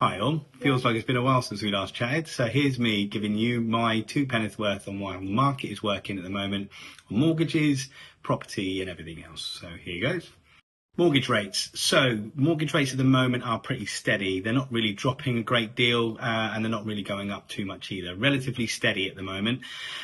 Hi all, feels like it's been a while since we last chatted, so here's me giving you my two penneth worth on why the market is working at the moment on mortgages, property and everything else. So here goes. Mortgage rates. So mortgage rates at the moment are pretty steady. They're not really dropping a great deal, and they're not really going up too much either. Relatively steady at the moment,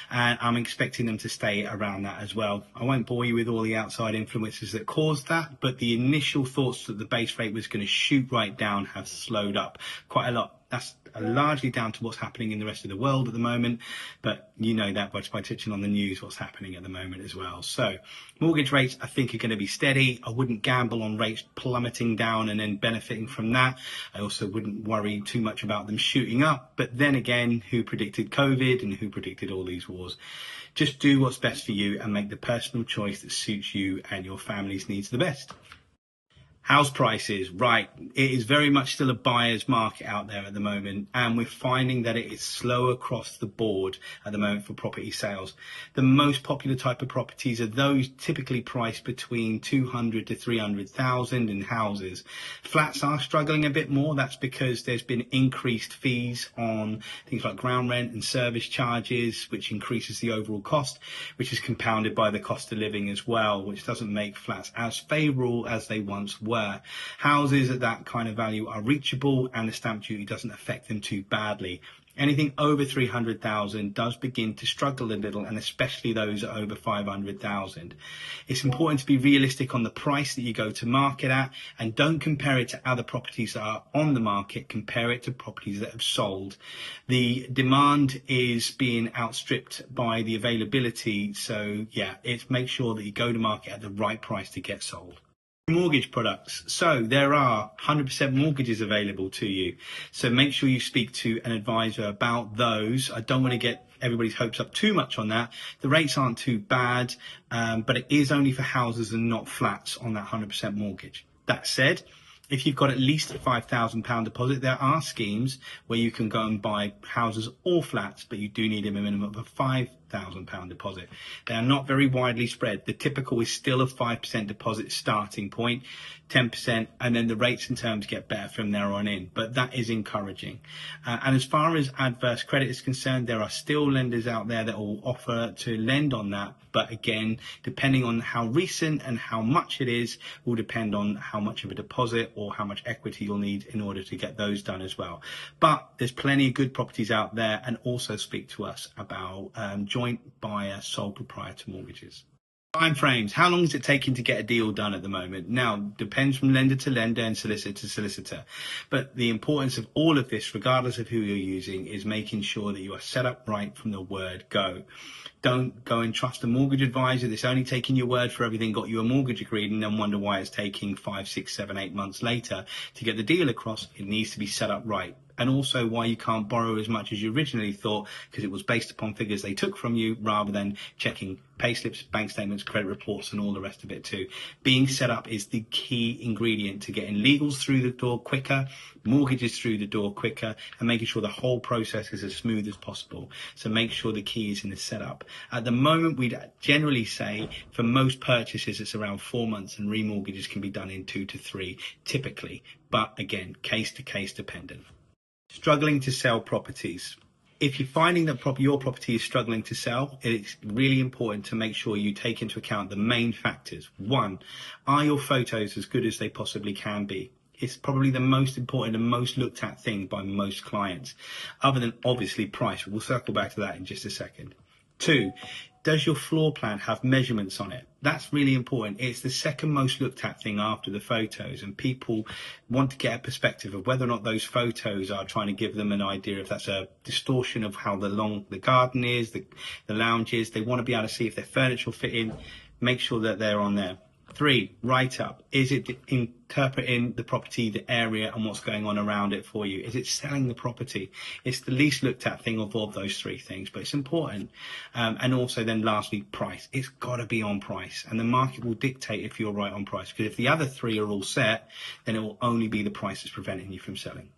and I'm expecting them to stay around that as well. I won't bore you with all the outside influences that caused that, but the initial thoughts that the base rate was going to shoot right down have slowed up quite a lot. That's largely down to what's happening in the rest of the world at the moment, but you know that by touching on the news, what's happening at the moment as well. So mortgage rates, I think, are going to be steady. I wouldn't gamble on rates plummeting down and then benefiting from that. I also wouldn't worry too much about them shooting up. But then again, who predicted COVID and who predicted all these wars? Just do what's best for you and make the personal choice that suits you and your family's needs the best. House prices, right. It is very much still a buyer's market out there at the moment, and we're finding that it is slow across the board at the moment for property sales. The most popular type of properties are those typically priced between 200 to 300,000 in houses. Flats are struggling a bit more. That's because there's been increased fees on things like ground rent and service charges, which increases the overall cost, which is compounded by the cost of living as well, which doesn't make flats as favourable as they once were. Houses at that kind of value are reachable and the stamp duty doesn't affect them too badly. Anything over 300,000 does begin to struggle a little, and especially those at over 500,000. It's important to be realistic on the price that you go to market at, and don't compare it to other properties that are on the market. Compare it to properties that have sold. The demand is being outstripped by the availability, so yeah, make sure that you go to market at the right price to get sold. Mortgage products. So there are 100% mortgages available to you. So make sure you speak to an advisor about those. I don't want to get everybody's hopes up too much on that. The rates aren't too bad, but it is only for houses and not flats on that 100% mortgage. That said, if you've got at least a £5,000 deposit, there are schemes where you can go and buy houses or flats, but you do need a minimum of a £5,000 deposit. They are not very widely spread. The typical is still a 5% deposit starting point, 10%, and then the rates and terms get better from there on in. But that is encouraging. And as far as adverse credit is concerned, there are still lenders out there that will offer to lend on that. But again, depending on how recent and how much it is, will depend on how much of a deposit or how much equity you'll need in order to get those done as well. But there's plenty of good properties out there, and also speak to us about joint buyer sole proprietor mortgages. Time frames. How long is it taking to get a deal done at the moment? Now, depends from lender to lender and solicitor to solicitor. But the importance of all of this, regardless of who you're using, is making sure that you are set up right from the word go. Don't go and trust a mortgage advisor that's only taking your word for everything, got you a mortgage agreed, and then wonder why it's taking 5, 6, 7, 8 months later to get the deal across. It needs to be set up right. And also why you can't borrow as much as you originally thought, because it was based upon figures they took from you rather than checking payslips, bank statements, credit reports, and all the rest of it too. Being set up is the key ingredient to getting legals through the door quicker, mortgages through the door quicker, and making sure the whole process is as smooth as possible. So make sure the key is in the setup. At the moment, we'd generally say for most purchases, it's around 4 months, and remortgages can be done in 2 to 3 typically. But again, case to case dependent. Struggling to sell properties. If you're finding that your property is struggling to sell, it's really important to make sure you take into account the main factors. 1, are your photos as good as they possibly can be? It's probably the most important and most looked at thing by most clients, other than obviously price. We'll circle back to that in just a second. 2, does your floor plan have measurements on it? That's really important. It's the second most looked at thing after the photos, and people want to get a perspective of whether or not those photos are trying to give them an idea if that's a distortion of how the garden is, the lounge is. They want to be able to see if their furniture will fit in. Make sure that they're on there. 3, write-up. Is it interpreting the property, the area, and what's going on around it for you? Is it selling the property? It's the least looked at thing of all those 3 things, but it's important. And also then lastly, price. It's got to be on price, and the market will dictate if you're right on price, because if the other 3 are all set, then it will only be the price that's preventing you from selling.